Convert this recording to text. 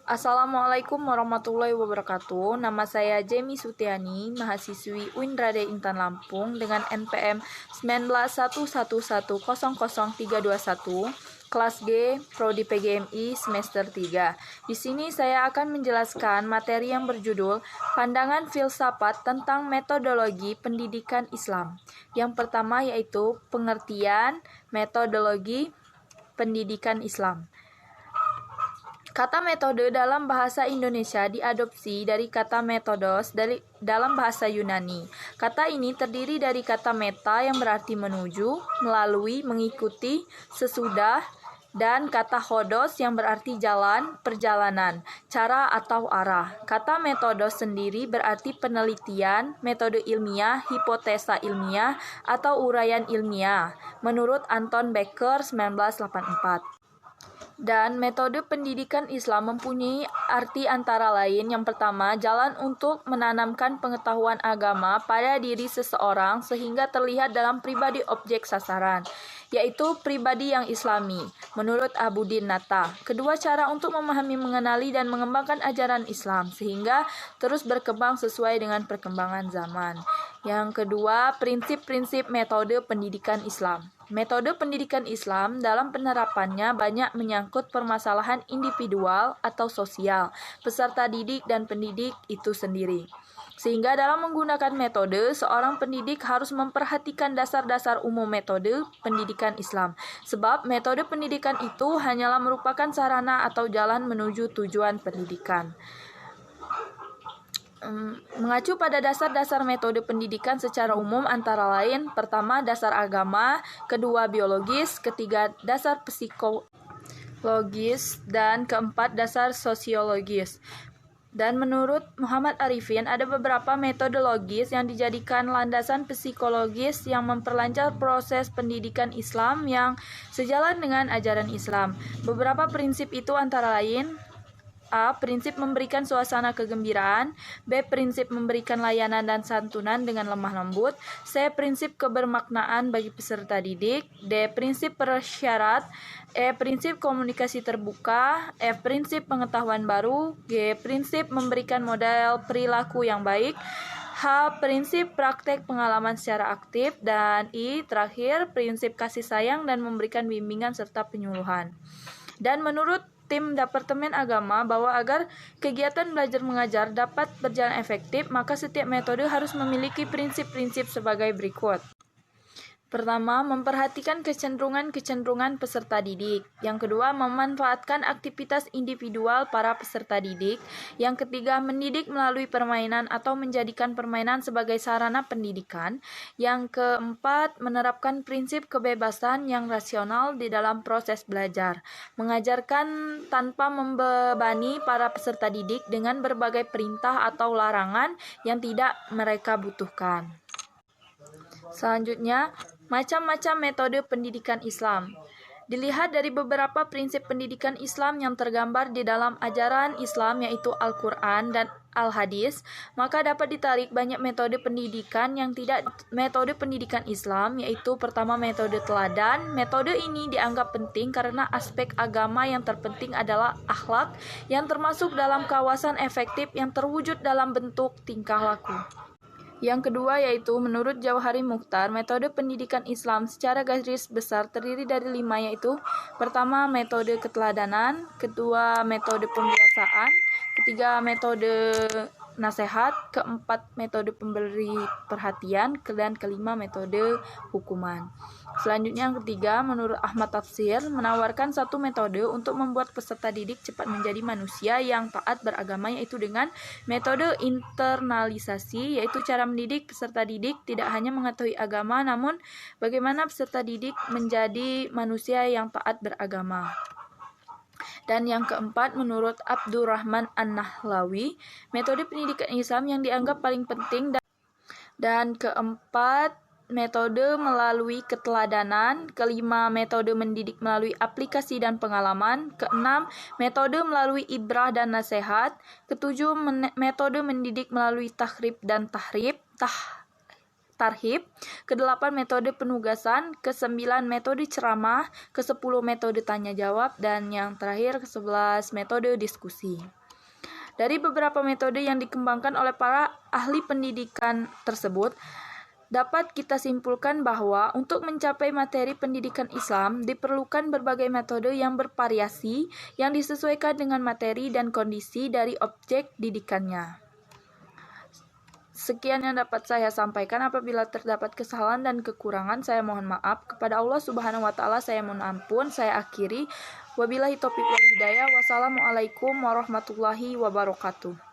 Assalamualaikum warahmatullahi wabarakatuh. Nama saya Jemi Sutiani, mahasiswi UIN Rade Intan Lampung dengan NPM 1911000321, kelas G, Prodi PGMI semester 3. Di sini saya akan menjelaskan materi yang berjudul Pandangan Filsafat tentang Metodologi Pendidikan Islam. Yang pertama yaitu pengertian metodologi pendidikan Islam. Kata metode dalam bahasa Indonesia diadopsi dari kata metodos dalam bahasa Yunani. Kata ini terdiri dari kata meta yang berarti menuju, melalui, mengikuti, sesudah, dan kata hodos yang berarti jalan, perjalanan, cara atau arah. Kata metodos sendiri berarti penelitian, metode ilmiah, hipotesa ilmiah, atau uraian ilmiah, menurut Anton Becker 1984. Dan metode pendidikan Islam mempunyai arti antara lain yang pertama, jalan untuk menanamkan pengetahuan agama pada diri seseorang sehingga terlihat dalam pribadi objek sasaran, yaitu pribadi yang islami, menurut Abuddin Natta. Kedua, cara untuk memahami, mengenali, dan mengembangkan ajaran Islam sehingga terus berkembang sesuai dengan perkembangan zaman. Yang kedua, prinsip-prinsip metode pendidikan Islam. Metode pendidikan Islam dalam penerapannya banyak menyangkut permasalahan individual atau sosial, peserta didik dan pendidik itu sendiri. Sehingga dalam menggunakan metode, seorang pendidik harus memperhatikan dasar-dasar umum metode pendidikan Islam. Sebab metode pendidikan itu hanyalah merupakan sarana atau jalan menuju tujuan pendidikan. Mengacu pada dasar-dasar metode pendidikan secara umum antara lain, pertama dasar agama, kedua biologis, ketiga dasar psikologis, dan keempat dasar sosiologis. Dan menurut Muhammad Arifin, ada beberapa metodologis yang dijadikan landasan psikologis yang memperlancar proses pendidikan Islam yang sejalan dengan ajaran Islam. Beberapa prinsip itu antara lain: A. Prinsip memberikan suasana kegembiraan. B. Prinsip memberikan layanan dan santunan dengan lemah lembut. C. Prinsip kebermaknaan bagi peserta didik. D. Prinsip persyarat. E. Prinsip komunikasi terbuka. F. Prinsip pengetahuan baru. G. Prinsip memberikan model perilaku yang baik. H. Prinsip praktek pengalaman secara aktif. Dan I. Terakhir, prinsip kasih sayang dan memberikan bimbingan serta penyuluhan. Dan menurut tim Departemen Agama bahwa agar kegiatan belajar mengajar dapat berjalan efektif, maka setiap metode harus memiliki prinsip-prinsip sebagai berikut. Pertama, memperhatikan kecenderungan-kecenderungan peserta didik. Yang kedua, memanfaatkan aktivitas individual para peserta didik. Yang ketiga, mendidik melalui permainan atau menjadikan permainan sebagai sarana pendidikan. Yang keempat, menerapkan prinsip kebebasan yang rasional di dalam proses belajar. Mengajarkan tanpa membebani para peserta didik dengan berbagai perintah atau larangan yang tidak mereka butuhkan. Selanjutnya, macam-macam metode pendidikan Islam. Dilihat dari beberapa prinsip pendidikan Islam yang tergambar di dalam ajaran Islam yaitu Al-Quran dan Al-Hadis, maka dapat ditarik banyak metode pendidikan yang tidak metode pendidikan Islam, yaitu pertama metode teladan. Metode ini dianggap penting karena aspek agama yang terpenting adalah akhlak yang termasuk dalam kawasan efektif yang terwujud dalam bentuk tingkah laku. Yang kedua yaitu menurut Jauhari Mukhtar, metode pendidikan Islam secara garis besar terdiri dari 5 yaitu: pertama metode keteladanan, kedua metode pembiasaan, ketiga metode nasihat, keempat metode pemberi perhatian, dan kelima metode hukuman. Selanjutnya yang ketiga, menurut Ahmad Tafsir, menawarkan satu metode untuk membuat peserta didik cepat menjadi manusia yang taat beragama, yaitu dengan metode internalisasi, yaitu cara mendidik peserta didik tidak hanya mengetahui agama, namun bagaimana peserta didik menjadi manusia yang taat beragama. Dan yang keempat, menurut Abdurrahman An-Nahlawi, metode pendidikan Islam yang dianggap paling penting. Dan keempat, metode melalui keteladanan. Kelima, metode mendidik melalui aplikasi dan pengalaman. Keenam, metode melalui ibrah dan nasihat. Ketujuh, metode mendidik melalui takhrib dan tarhib. Kedelapan, metode penugasan. Kesembilan, metode ceramah. Kesepuluh, metode tanya jawab. Dan yang terakhir, ke-11, metode diskusi. Dari beberapa metode yang dikembangkan oleh para ahli pendidikan tersebut, dapat kita simpulkan bahwa untuk mencapai materi pendidikan Islam diperlukan berbagai metode yang bervariasi yang disesuaikan dengan materi dan kondisi dari objek didikannya. Sekian yang dapat saya sampaikan. Apabila terdapat kesalahan dan kekurangan, saya mohon maaf. Kepada Allah Subhanahu wa Ta'ala, saya mohon ampun. Saya akhiri. Wabillahi taufiq wal hidayah. Wassalamualaikum warahmatullahi wabarakatuh.